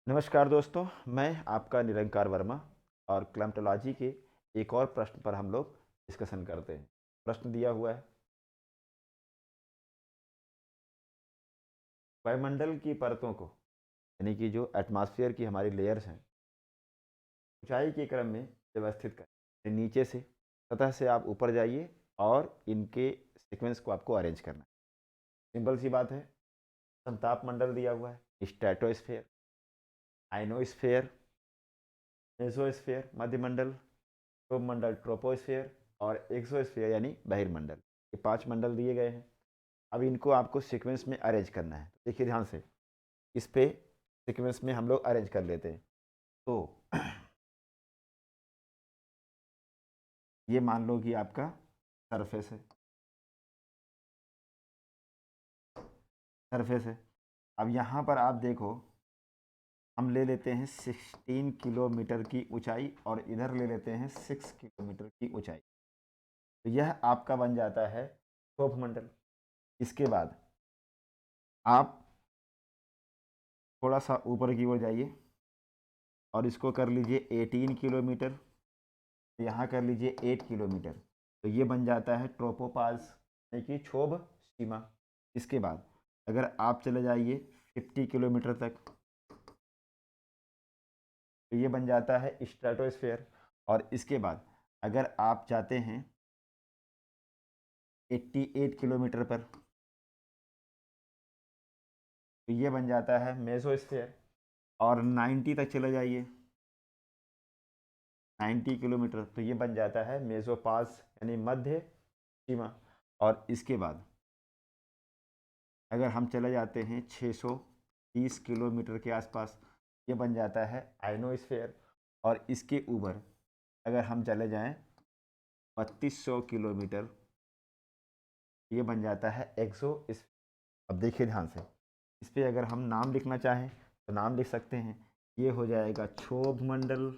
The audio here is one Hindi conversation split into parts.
नमस्कार दोस्तों, मैं आपका निरंकार वर्मा और क्लाइमेटोलॉजी के एक और प्रश्न पर हम लोग डिस्कशन करते हैं। प्रश्न दिया हुआ है, वायुमंडल की परतों को यानी कि जो एटमॉस्फेयर की हमारी लेयर्स हैं, ऊंचाई के क्रम में व्यवस्थित करें। नीचे से सतह से आप ऊपर जाइए और इनके सीक्वेंस को आपको अरेंज करना है। सिंपल सी बात है, संताप मंडल दिया हुआ है, स्ट्रेटोस्फेयर, आइनोस्फेयर, मेसोस्फेयर मध्यमंडल, मंडल ट्रोपोस्फेयर और एक्सोस्फेयर यानी बहिर्मंडल। ये 5 मंडल दिए गए हैं। अब इनको आपको सीक्वेंस में अरेंज करना है। देखिए ध्यान से, इस पे सीक्वेंस में हम लोग अरेंज कर लेते हैं। तो ये मान लो कि आपका सरफेस है, सरफेस है। अब यहाँ पर आप देखो, हम ले लेते हैं 16 किलोमीटर की ऊंचाई और इधर ले लेते हैं 6 किलोमीटर की ऊंचाई। तो यह आपका बन जाता है क्षोभ मंडल। इसके बाद आप थोड़ा सा ऊपर की ओर जाइए और इसको कर लीजिए 18 किलोमीटर, यहाँ कर लीजिए 8 किलोमीटर। तो ये बन जाता है ट्रोपोपाज यानी कि क्षोभ सीमा। इसके बाद अगर आप चले जाइए 50 किलोमीटर तक, तो ये बन जाता है स्ट्रेटोस्फेयर। और इसके बाद अगर आप जाते हैं 88 किलोमीटर पर, तो ये बन जाता है मेसोस्फेयर। और 90 तक चले जाइए, 90 किलोमीटर, तो ये बन जाता है मेसोपाज यानी मध्य सीमा। और इसके बाद अगर हम चले जाते हैं 630 किलोमीटर के आसपास, ये बन जाता है आइनोस्फेयर। और इसके ऊपर अगर हम चले जाएं 3200 किलोमीटर, ये बन जाता है एक्सोस्फीयर। अब देखिए ध्यान से, इस पे अगर हम नाम लिखना चाहें तो नाम लिख सकते हैं। ये हो जाएगा क्षोभ मंडल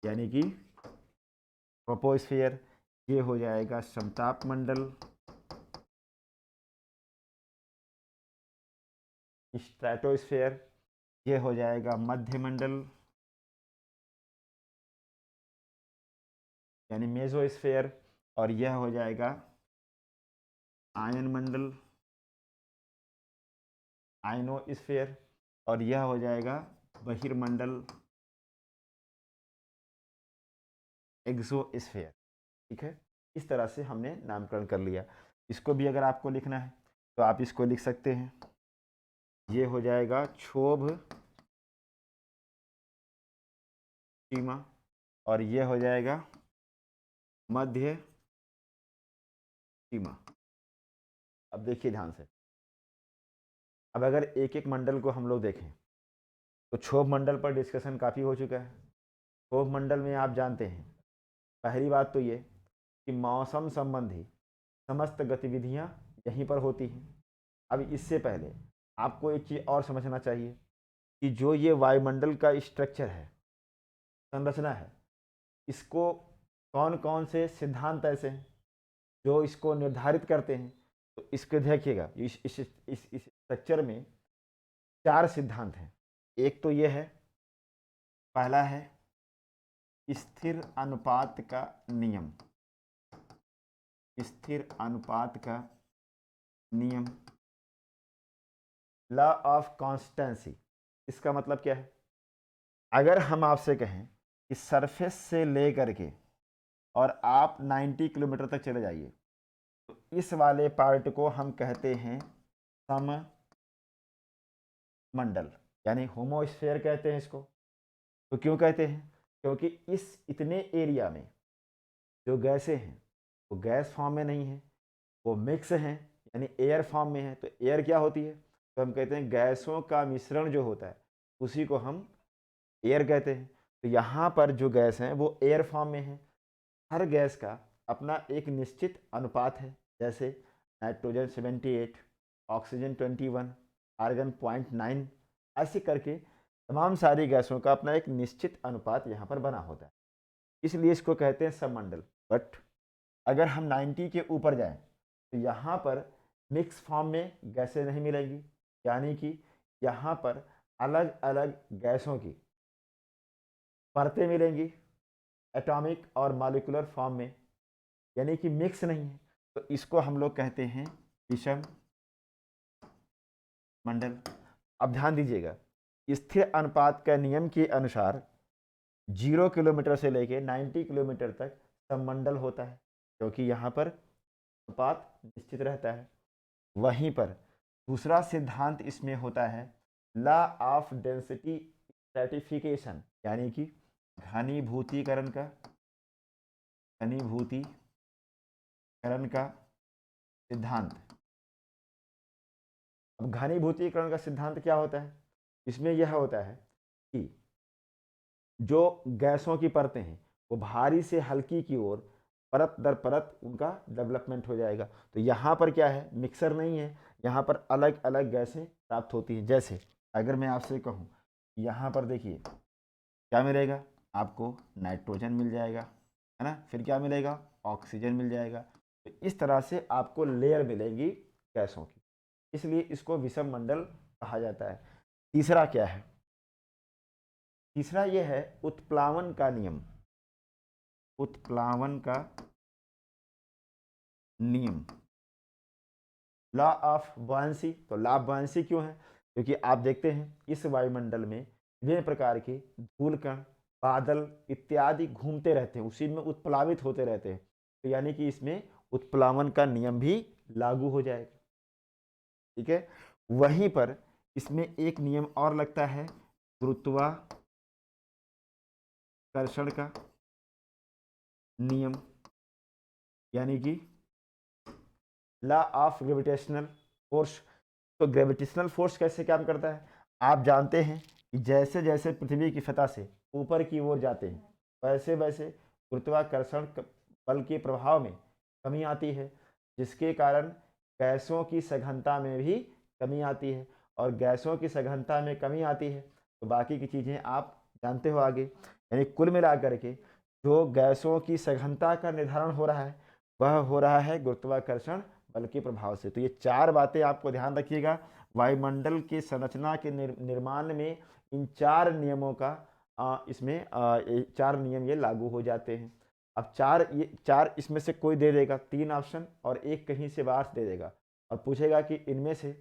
यानी कि ट्रोपोस्फियर, ये हो जाएगा समताप मंडल, स्ट्रेटोस्फेयर, ये हो जाएगा मध्य मंडल यानी मेसोस्फेयर, और यह हो जाएगा आयन मंडल, आयनोस्फेयर, और यह हो जाएगा बहिर्मंडल, एक्सोस्फेयर। ठीक है, इस तरह से हमने नामकरण कर लिया। इसको भी अगर आपको लिखना है तो आप इसको लिख सकते हैं। ये हो जाएगा क्षोभ सीमा और ये हो जाएगा मध्य सीमा। अब देखिए ध्यान से, अब अगर एक एक मंडल को हम लोग देखें तो क्षोभ मंडल पर डिस्कशन काफ़ी हो चुका है। क्षोभ मंडल में आप जानते हैं, पहली बात तो ये कि मौसम संबंधी समस्त गतिविधियां यहीं पर होती हैं। अब इससे पहले आपको एक चीज़ और समझना चाहिए कि जो ये वायुमंडल का स्ट्रक्चर है, संरचना है, इसको कौन कौन से सिद्धांत ऐसे हैं जो इसको निर्धारित करते हैं। तो इसको देखिएगा, इस स्ट्रक्चर में 4 सिद्धांत हैं। एक तो ये है, पहला है स्थिर अनुपात का नियम, स्थिर अनुपात का नियम, लॉ ऑफ कॉन्स्टेंसी। इसका मतलब क्या है? अगर हम आपसे कहें कि सरफेस से लेकर के और आप 90 किलोमीटर तक चले जाइए, तो इस वाले पार्ट को हम कहते हैं सममंडल यानी होमोस्फेयर कहते हैं इसको। तो क्यों कहते हैं? क्योंकि इस इतने एरिया में जो गैसें हैं वो गैस फॉर्म में नहीं है, वो मिक्स हैं यानी एयर फॉर्म में है। तो एयर क्या होती है? तो हम कहते हैं गैसों का मिश्रण जो होता है उसी को हम एयर कहते हैं। तो यहाँ पर जो गैस हैं वो एयर फॉर्म में है। हर गैस का अपना एक निश्चित अनुपात है, जैसे नाइट्रोजन 78, ऑक्सीजन 21, आर्गन 0.9, ऐसे करके तमाम सारी गैसों का अपना एक निश्चित अनुपात यहाँ पर बना होता है। इसलिए इसको कहते हैं सबमंडल। बट अगर हम 90 के ऊपर जाएं तो यहाँ पर मिक्स फॉर्म में गैसें नहीं मिलेंगी, यानी कि यहाँ पर अलग अलग गैसों की परतें मिलेंगी एटॉमिक और मॉलिक्यूलर फॉर्म में, यानी कि मिक्स नहीं है, तो इसको हम लोग कहते हैं विषम मंडल। अब ध्यान दीजिएगा, स्थिर अनुपात का नियम के अनुसार 0 किलोमीटर से लेके 90 किलोमीटर तक संमंडल होता है, क्योंकि यहाँ पर अनुपात निश्चित रहता है। वहीं पर दूसरा सिद्धांत इसमें होता है लॉ ऑफ डेंसिटी स्ट्रैटिफिकेशन, यानी कि घनीभूतीकरण का सिद्धांत। अब घनीभूतीकरण का सिद्धांत क्या होता है? इसमें यह होता है कि जो गैसों की परतें हैं वो भारी से हल्की की ओर परत दर परत उनका डेवलपमेंट हो जाएगा। तो यहाँ पर क्या है, मिक्सर नहीं है, यहाँ पर अलग अलग गैसें प्राप्त होती हैं। जैसे अगर मैं आपसे कहूँ, यहाँ पर देखिए क्या मिलेगा आपको, नाइट्रोजन मिल जाएगा, है ना, फिर क्या मिलेगा, ऑक्सीजन मिल जाएगा। तो इस तरह से आपको लेयर मिलेगी गैसों की, इसलिए इसको विषम मंडल कहा जाता है। तीसरा क्या है? तीसरा यह है उत्प्लावन का नियम। उत्प्लावन का नियम, लॉ ऑफ बॉयंसी। तो लॉ ऑफ बॉयंसी क्यों है? क्योंकि आप देखते हैं इस वायुमंडल में विभिन्न प्रकार के धूल कण, बादल इत्यादि घूमते रहते हैं, उसी में उत्प्लावित होते रहते हैं। तो यानी कि इसमें उत्प्लावन का नियम भी लागू हो जाएगा। ठीक है, वहीं पर इसमें एक नियम और लगता है गुरुत्वाकर्षण का नियम, यानी कि लॉ ऑफ ग्रेविटेशनल फोर्स। तो ग्रेविटेशनल फोर्स कैसे काम करता है? आप जानते हैं कि जैसे जैसे पृथ्वी की सतह से ऊपर की ओर जाते हैं, वैसे वैसे गुरुत्वाकर्षण बल के प्रभाव में कमी आती है, जिसके कारण गैसों की सघनता में भी कमी आती है। और गैसों की सघनता में कमी आती है तो बाकी की चीज़ें आप जानते हो आगे। यानी कुल मिलाकर के जो गैसों की सघनता का निर्धारण हो रहा है वह हो रहा है गुरुत्वाकर्षण बल के प्रभाव से। तो ये चार बातें आपको ध्यान रखिएगा, वायुमंडल के संरचना के निर्माण में इन चार नियमों का इसमें चार नियम ये लागू हो जाते हैं। अब चार इसमें से कोई दे देगा 3 ऑप्शन और एक कहीं से बाहर दे देगा और पूछेगा कि इनमें से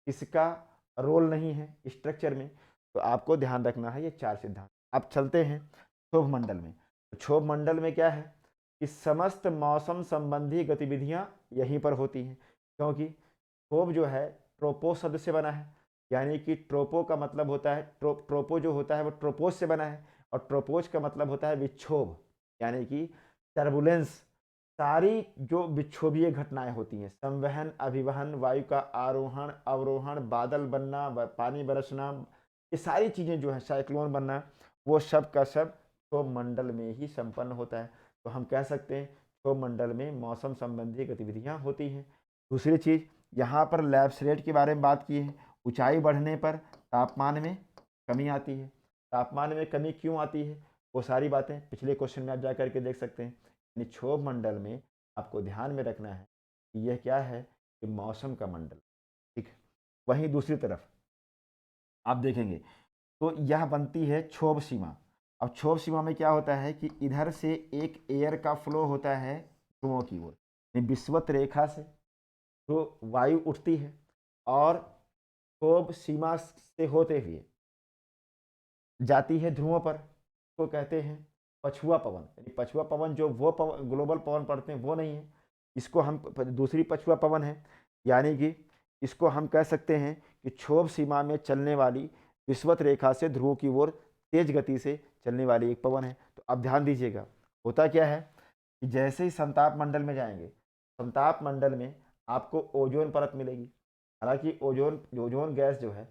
किसका रोल नहीं है स्ट्रक्चर में, तो आपको ध्यान रखना है ये चार सिद्धांत। अब चलते हैं क्षोभ मंडल में। तो क्षोभ मंडल में क्या है कि समस्त मौसम संबंधी गतिविधियां यहीं पर होती हैं, क्योंकि क्षोभ जो है ट्रोपो शब्द से बना है, यानी कि ट्रोपो का मतलब होता है ट्रोपो जो होता है वो ट्रोपोज से बना है, और ट्रोपोज का मतलब होता है विक्षोभ, यानी कि टर्बुलेंस। सारी जो विक्षोभीय घटनाएं होती हैं, संवहन, अभिवहन, वायु का आरोहण अवरोहण, बादल बनना, पानी बरसना, ये सारी चीज़ें जो है, साइक्लोन बनना, वो सब का सब क्षोभ मंडल में ही संपन्न होता है। तो हम कह सकते हैं क्षोभ मंडल में मौसम संबंधी गतिविधियां होती हैं। दूसरी चीज़, यहाँ पर लैप्स रेट के बारे में बात की है। ऊंचाई बढ़ने पर तापमान में कमी आती है। तापमान में कमी क्यों आती है, वो सारी बातें पिछले क्वेश्चन में आप जा करके देख सकते हैं। यानी क्षोभ मंडल में आपको ध्यान में रखना है कि यह क्या है, कि मौसम का मंडल। ठीक है, वहीं दूसरी तरफ आप देखेंगे तो यह बनती है क्षोभ सीमा। अब क्षोभ सीमा में क्या होता है कि इधर से एक एयर का फ्लो होता है ध्रुवों की ओर, विषुवत रेखा से तो वायु उठती है और क्षोभ सीमा से होते हुए जाती है ध्रुवों पर, तो कहते हैं पछुआ पवन। यानी पछुआ पवन जो वो पवन ग्लोबल पवन पढ़ते हैं वो नहीं है, इसको हम दूसरी पछुआ पवन है। यानी कि इसको हम कह सकते हैं कि क्षोभ सीमा में चलने वाली विषुवत रेखा से ध्रुव की ओर तेज गति से चलने वाली एक पवन है। तो अब ध्यान दीजिएगा, होता क्या है कि जैसे ही संताप मंडल में जाएंगे, संताप मंडल में आपको ओजोन परत मिलेगी। हालांकि ओजोन गैस जो है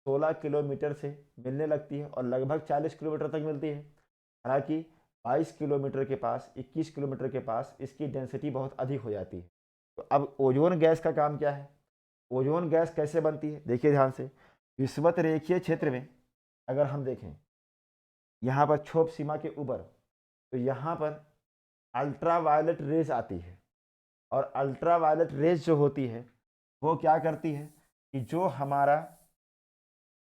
16 किलोमीटर से मिलने लगती है और लगभग 40 किलोमीटर तक मिलती है। हालांकि 22 किलोमीटर के पास, 21 किलोमीटर के पास इसकी डेंसिटी बहुत अधिक हो जाती है। तो अब ओजोन गैस का काम क्या है, ओजोन गैस कैसे बनती है, देखिए ध्यान से। विषुवत रेखीय क्षेत्र में अगर हम देखें यहाँ पर क्षोभ सीमा के ऊपर, तो यहाँ पर अल्ट्रावायलेट रेज आती है, और अल्ट्रावायलेट रेज जो होती है वो क्या करती है कि जो हमारा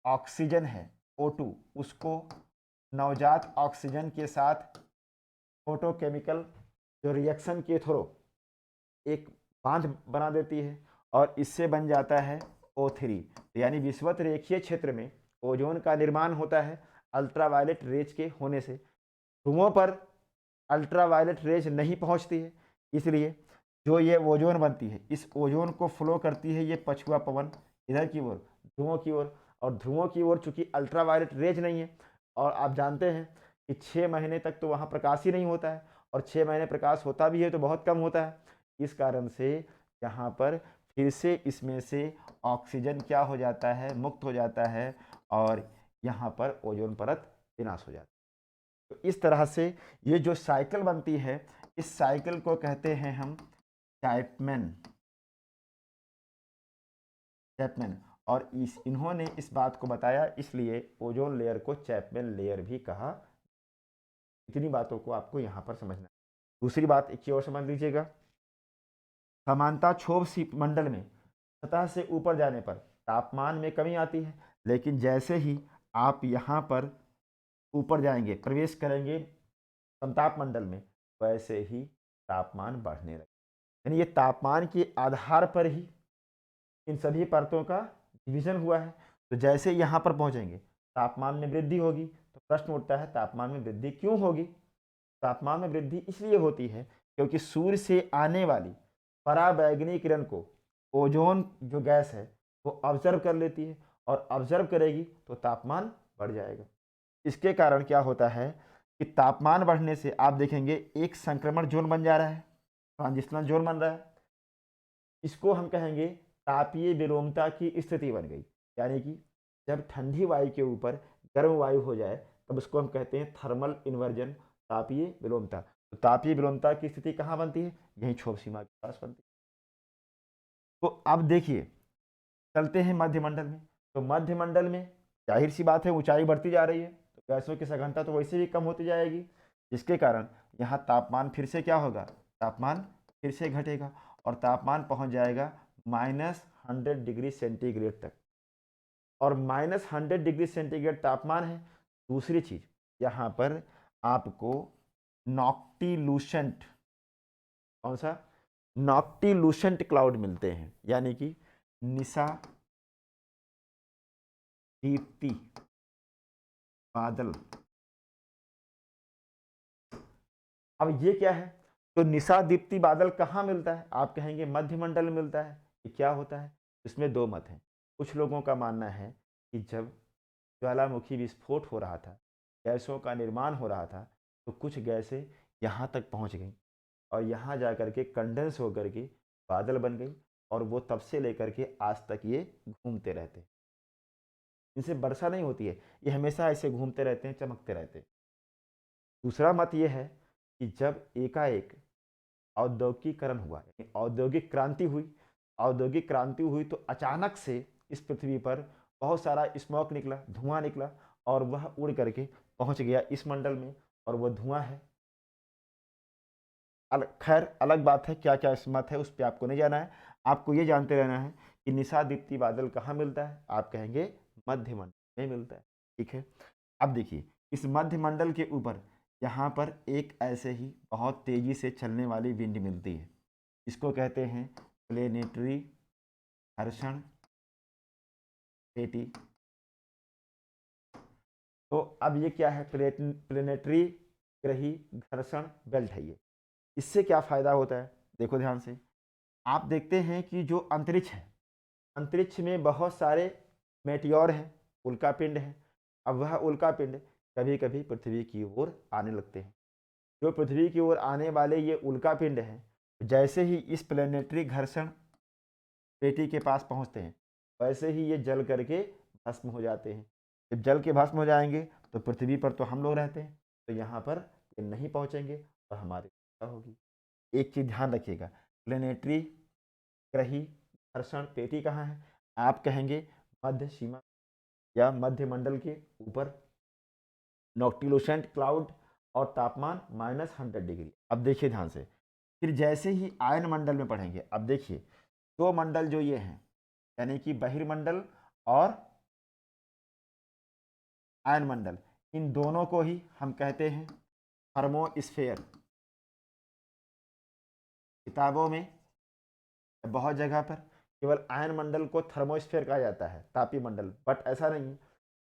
ऑक्सीजन है O2, उसको नवजात ऑक्सीजन के साथ फोटोकेमिकल जो रिएक्शन के थ्रू एक बांध बना देती है और इससे बन जाता है O3। यानी विषुवत रेखीय क्षेत्र में ओजोन का निर्माण होता है अल्ट्रावायलेट रेज के होने से। ध्रुवों पर अल्ट्रावायलेट रेज नहीं पहुंचती है, इसलिए जो ये ओजोन बनती है, इस ओजोन को फ्लो करती है ये पछुआ पवन इधर की ओर, ध्रुवों की ओर। और ध्रुवों की ओर चूंकि अल्ट्रावायलेट रेज नहीं है, और आप जानते हैं कि 6 महीने तक तो वहाँ प्रकाश ही नहीं होता है, और 6 महीने प्रकाश होता भी है तो बहुत कम होता है। इस कारण से यहाँ पर फिर से इसमें से ऑक्सीजन क्या हो जाता है, मुक्त हो जाता है, और यहाँ पर ओजोन परत विनाश हो जाता है। तो इस तरह से ये जो साइकिल बनती है, इस साइकिल को कहते हैं हम चैपमैन। और इन्होंने इस बात को बताया, इसलिए ओजोन लेयर को चैपमैन लेयर भी कहा। इतनी बातों को आपको यहाँ पर समझना है। दूसरी बात एक और समझ लीजिएगा, समानता क्षोभ मंडल में सतह से ऊपर जाने पर तापमान में कमी आती है, लेकिन जैसे ही आप यहाँ पर ऊपर जाएंगे, प्रवेश करेंगे समताप मंडल में, वैसे ही तापमान बढ़ने लगे। यानी ये तापमान के आधार पर ही इन सभी परतों का डिवीजन हुआ है। तो जैसे यहाँ पर पहुँचेंगे तापमान में वृद्धि होगी, तो प्रश्न उठता है तापमान में वृद्धि क्यों होगी। तापमान में वृद्धि इसलिए होती है क्योंकि सूर्य से आने वाली पराबैंगनी किरण को ओजोन जो गैस है वो ऑब्जर्व कर लेती है, और ऑब्जर्व करेगी तो तापमान बढ़ जाएगा। इसके कारण क्या होता है कि तापमान बढ़ने से आप देखेंगे एक संक्रमण जोन बन जा रहा है, ट्रांजिशनल जोन बन रहा है। इसको हम कहेंगे तापीय विलोमता की स्थिति बन गई। यानी कि जब ठंडी वायु के ऊपर गर्म वायु हो जाए तब उसको हम कहते हैं थर्मल इन्वर्जन, तापीय विलोमता। तो तापीय विलोमता की स्थिति कहाँ बनती है, यही क्षोभ सीमा के पास बनती है। तो अब देखिए चलते हैं मध्यमंडल में। तो मध्यमंडल में जाहिर सी बात है ऊंचाई बढ़ती जा रही है, तो गैसों की सघनता तो वैसे भी कम होती जाएगी, जिसके कारण यहाँ तापमान फिर से क्या होगा, तापमान फिर से घटेगा और तापमान पहुँच जाएगा -100 डिग्री सेंटीग्रेड तक। और -100 डिग्री सेंटीग्रेड तापमान है। दूसरी चीज यहाँ पर आपको नॉक्टिलूसेंट, कौन सा, नॉक्टिलूसेंट क्लाउड मिलते हैं, यानी कि निशा दीप्ति बादल। अब ये क्या है, तो निशा दीप्ति बादल कहाँ मिलता है, आप कहेंगे मध्यमंडल में मिलता है। ये क्या होता है, इसमें दो मत हैं। कुछ लोगों का मानना है कि जब ज्वालामुखी विस्फोट हो रहा था, गैसों का निर्माण हो रहा था, तो कुछ गैसें यहाँ तक पहुँच गई और यहाँ जा कर के कंडेंस होकर के बादल बन गई, और वो तब से लेकर के आज तक ये घूमते रहते हैं। इनसे वर्षा नहीं होती है, ये हमेशा ऐसे घूमते रहते हैं, चमकते रहते हैं। दूसरा मत ये है कि जब एकाएक औद्योगिकीकरण हुआ, यानी औद्योगिक क्रांति हुई तो अचानक से इस पृथ्वी पर बहुत सारा स्मोक निकला, धुआं निकला, और वह उड़ करके पहुंच गया इस मंडल में, और वह धुआं है। खैर अलग बात है, क्या क्या मत है उस पर आपको नहीं जाना है, आपको ये जानते रहना है कि निशा दीप्ति बादल कहाँ मिलता है, आप कहेंगे मध्यमंडल में मिलता है। ठीक है, अब देखिए इस मध्यमंडल के ऊपर यहाँ पर एक ऐसे ही बहुत तेजी से चलने वाली विंड मिलती है, इसको कहते हैं प्लेनेटरी घर्षण पेटी। तो अब ये क्या है, प्लेनेटरी ग्रही घर्षण बेल्ट है ये। इससे क्या फायदा होता है, देखो ध्यान से, आप देखते हैं कि जो अंतरिक्ष है, अंतरिक्ष में बहुत सारे मेटियोर हैं, उल्कापिंड हैं। अब वह उल्कापिंड कभी कभी पृथ्वी की ओर आने लगते हैं। जो पृथ्वी की ओर आने वाले ये उल्कापिंड हैं, जैसे ही इस प्लेनेटरी घर्षण पेटी के पास पहुंचते हैं, वैसे ही ये जल करके भस्म हो जाते हैं। जब जल के भस्म हो जाएंगे तो पृथ्वी पर तो हम लोग रहते हैं, तो यहाँ पर ये नहीं पहुँचेंगे और हमारी क्या होगी। एक चीज़ ध्यान रखिएगा, प्लेनेटरी ग्रही घर्षण पेटी कहाँ है, आप कहेंगे मध्य सीमा या मध्य मंडल के ऊपर, नॉक्टिलूसेंट क्लाउड, और तापमान -100 डिग्री। अब देखिए ध्यान से, फिर जैसे ही आयन मंडल में पढ़ेंगे, अब देखिए दो मंडल जो ये हैं, यानी कि बहिर्मंडल और आयन मंडल, इन दोनों को ही हम कहते हैं थर्मोस्फेयर। किताबों में बहुत जगह पर केवल आयन मंडल को थर्मोस्फेयर कहा जाता है, तापीय मंडल, बट ऐसा नहीं है,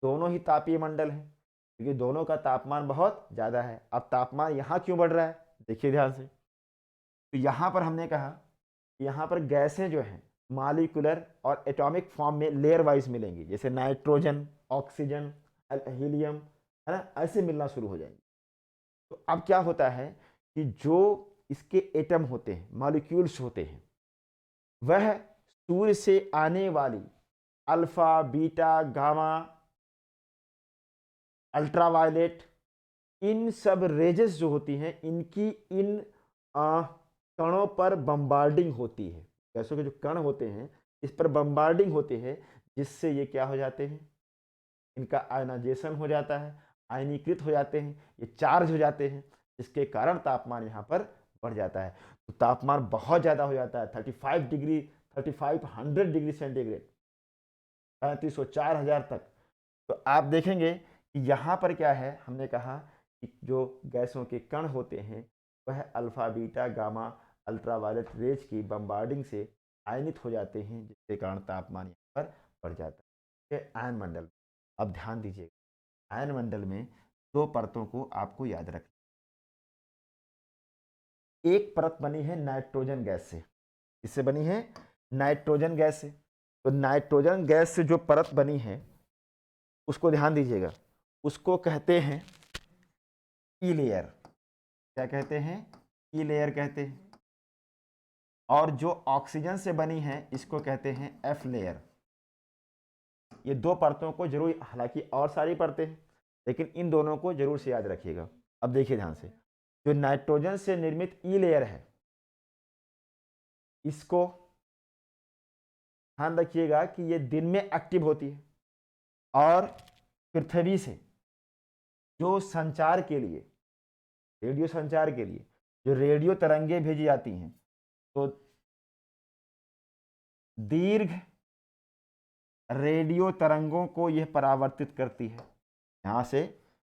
दोनों ही तापीय मंडल हैं, क्योंकि दोनों का तापमान बहुत ज़्यादा है। अब तापमान यहाँ क्यों बढ़ रहा है, देखिए ध्यान से। तो यहाँ पर हमने कहा कि यहाँ पर गैसें जो हैं मॉलिक्यूलर और एटॉमिक फॉर्म में लेयर वाइज मिलेंगी, जैसे नाइट्रोजन, ऑक्सीजन, हीलियम, है ना, ऐसे मिलना शुरू हो जाएंगे। तो अब क्या होता है कि जो इसके एटम होते हैं, मॉलिक्यूल्स होते हैं, वह सूर्य से आने वाली अल्फा, बीटा, गामा, अल्ट्रावायलेट, इन सब रेजेस जो होती हैं, इनकी इन कणों पर बम्बार्डिंग होती है। गैसों के जो कण होते हैं इस पर बम्बार्डिंग होती है, जिससे ये क्या हो जाते हैं, इनका आयनाइजेशन हो जाता है, आयनीकृत हो जाते हैं, ये चार्ज हो जाते हैं, जिसके कारण तापमान यहाँ पर बढ़ जाता है। तो तापमान बहुत ज़्यादा हो जाता है, 35 डिग्री, 3500 डिग्री सेंटीग्रेड, 3500, 4000 तक। तो आप देखेंगे कि यहाँ पर क्या है, हमने कहा कि जो गैसों के कण होते हैं वह alpha, beta, gamma, ultraviolet rays की बम्बार्डिंग से आयनित हो जाते हैं, जिसके कारण तापमान यहाँ पर बढ़ जाता है। आयन मंडल, अब ध्यान दीजिएगा, आयन मंडल में दो परतों को आपको याद रखना। एक परत बनी है नाइट्रोजन गैस से, इससे बनी है नाइट्रोजन गैस से। तो नाइट्रोजन गैस से जो परत बनी है उसको ध्यान दीजिएगा, उसको कहते हैं ई लेयर। क्या कहते हैं, ई लेयर कहते हैं। और जो ऑक्सीजन से बनी है इसको कहते हैं एफ लेयर। ये दो परतों को जरूर, हालांकि और सारी परतें हैं, लेकिन इन दोनों को जरूर से याद रखिएगा। अब देखिए ध्यान से, जो नाइट्रोजन से निर्मित ई लेयर है, इसको ध्यान रखिएगा कि ये दिन में एक्टिव होती है, और पृथ्वी से जो संचार के लिए, रेडियो संचार के लिए जो रेडियो तरंगे भेजी जाती हैं, तो दीर्घ रेडियो तरंगों को यह परावर्तित करती है। यहाँ से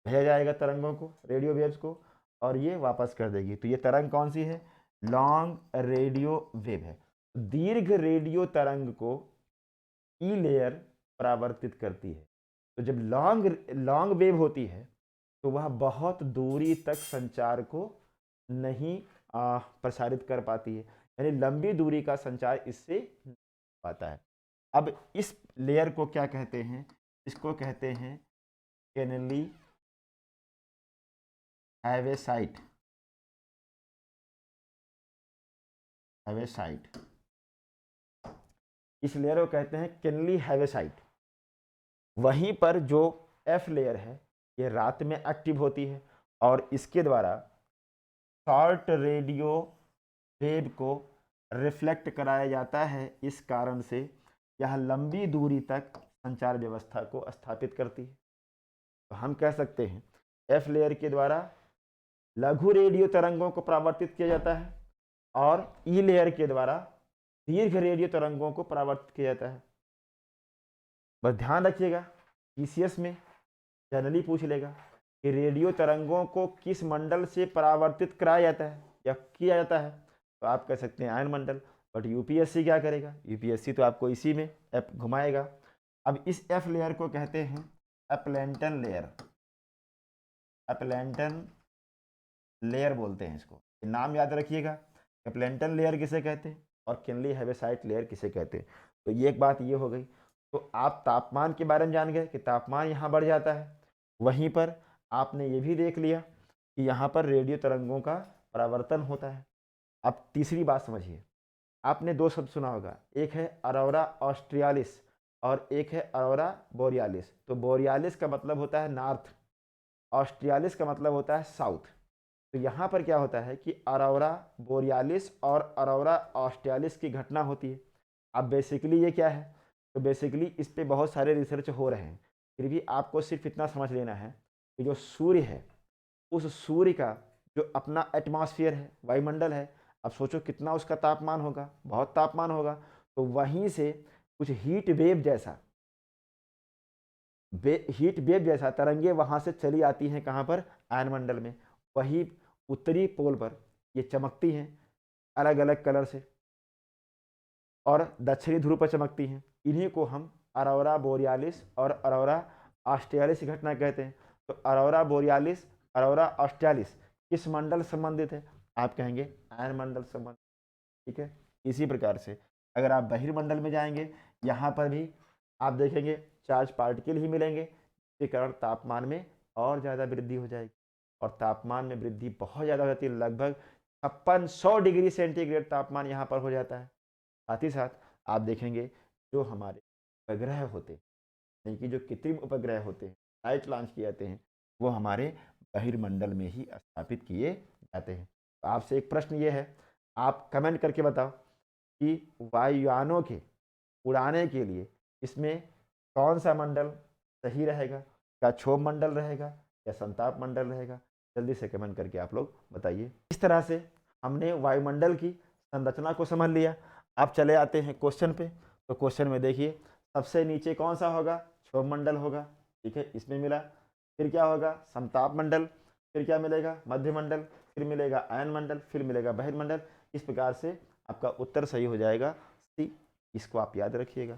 भेजा जाएगा तरंगों को, रेडियो वेव्स को, और ये वापस कर देगी। तो ये तरंग कौन सी है, लॉन्ग रेडियो वेव है। दीर्घ रेडियो तरंग को ई लेयर परावर्तित करती है। तो जब लॉन्ग वेव होती है तो वह बहुत दूरी तक संचार को नहीं प्रसारित कर पाती है, यानी लंबी दूरी का संचार इससे नहीं पाता है। अब इस लेयर को क्या कहते हैं, इसको कहते हैं केनेली हैवेसाइट। हैवेसाइट, इस लेयर को कहते हैं केनेली हैवेसाइट। वहीं पर जो एफ लेयर है ये रात में एक्टिव होती है, और इसके द्वारा शॉर्ट रेडियो वेव को रिफ्लेक्ट कराया जाता है। इस कारण से यह लंबी दूरी तक संचार व्यवस्था को स्थापित करती है। तो हम कह सकते हैं एफ लेयर के द्वारा लघु रेडियो तरंगों को परावर्तित किया जाता है, और ई लेयर के द्वारा दीर्घ रेडियो तरंगों को परावर्तित किया जाता है। बस ध्यान रखिएगा, पीसीएस में जनरली पूछ लेगा कि रेडियो तरंगों को किस मंडल से परावर्तित कराया जाता है या किया जाता है, तो आप कह सकते हैं आयन मंडल। बट यूपीएससी क्या करेगा, यूपीएससी तो आपको इसी में एफ घुमाएगा। अब इस एफ लेयर को कहते हैं एप्लेंटन लेयर। एप्लेंटन लेयर बोलते हैं इसको, नाम याद रखिएगा, एप्लेंटन लेयर किसे कहते हैं और केनेली हैवेसाइट लेयर किसे कहते हैं। तो ये एक बात ये हो गई। तो आप तापमान के बारे में जान गए कि तापमान यहाँ बढ़ जाता है, वहीं पर आपने ये भी देख लिया कि यहाँ पर रेडियो तरंगों का परावर्तन होता है। अब तीसरी बात समझिए, आपने दो शब्द सुना होगा, एक है अरोरा ऑस्ट्रियालिस और एक है अरोरा बोरियालिस। तो बोरियालिस का मतलब होता है नॉर्थ, ऑस्ट्रियालिस का मतलब होता है साउथ। तो यहाँ पर क्या होता है कि अरोरा बोरियालिस और अरोरा ऑस्ट्रियालिस की घटना होती है। अब बेसिकली ये क्या है, तो बेसिकली इस पे बहुत सारे रिसर्च हो रहे हैं, फिर भी आपको सिर्फ इतना समझ लेना है कि जो सूर्य है, उस सूर्य का जो अपना एटमॉस्फेयर है, वायुमंडल है, अब सोचो कितना उसका तापमान होगा, बहुत तापमान होगा। तो वहीं से कुछ हीट वेव जैसा हीट वेव जैसा तरंगे वहाँ से चली आती हैं कहाँ पर, आयनमंडल में। वही उत्तरी पोल पर ये चमकती हैं अलग अलग कलर से, और दक्षिणी ध्रुव पर चमकती हैं। इन्हीं को हम अरोरा बोरियालिस और अरोरा ऑस्ट्रियालिस की घटना कहते हैं। तो अरोरा बोरियालिस, अरोरा ऑस्ट्रियालिस किस मंडल से संबंधित है? आप कहेंगे आयन मंडल से संबंधित। ठीक है, इसी प्रकार से अगर आप बहिर्मंडल में जाएंगे, यहाँ पर भी आप देखेंगे चार्ज पार्टिकल ही मिलेंगे, जिसके कारण तापमान में और ज़्यादा वृद्धि हो जाएगी। और तापमान में वृद्धि बहुत ज़्यादा हो जाती है, लगभग 5600 डिग्री सेंटीग्रेड तापमान यहाँ पर हो जाता है। साथ ही साथ आप देखेंगे जो हमारे उपग्रह होते हैं, यानी कि जो कृत्रिम उपग्रह होते हैं, लाइट लॉन्च किए जाते हैं, वो हमारे बहिर्मंडल में ही स्थापित किए जाते हैं। तो आपसे एक प्रश्न ये है, आप कमेंट करके बताओ कि वायुयानों के उड़ाने के लिए इसमें कौन सा मंडल सही रहेगा? क्या क्षोभ मंडल रहेगा या संताप मंडल रहेगा? जल्दी से कमेंट करके आप लोग बताइए। इस तरह से हमने वायुमंडल की संरचना को समझ लिया। आप चले आते हैं क्वेश्चन पे। तो क्वेश्चन में देखिए, सबसे नीचे कौन सा होगा? क्षोभ मंडल होगा। ठीक है, इसमें मिला। फिर क्या होगा? समताप मंडल। फिर क्या मिलेगा? मध्य मंडल। फिर मिलेगा आयन मंडल। फिर मिलेगा बहिर्मंडल। इस प्रकार से आपका उत्तर सही हो जाएगा सी। इसको आप याद रखिएगा।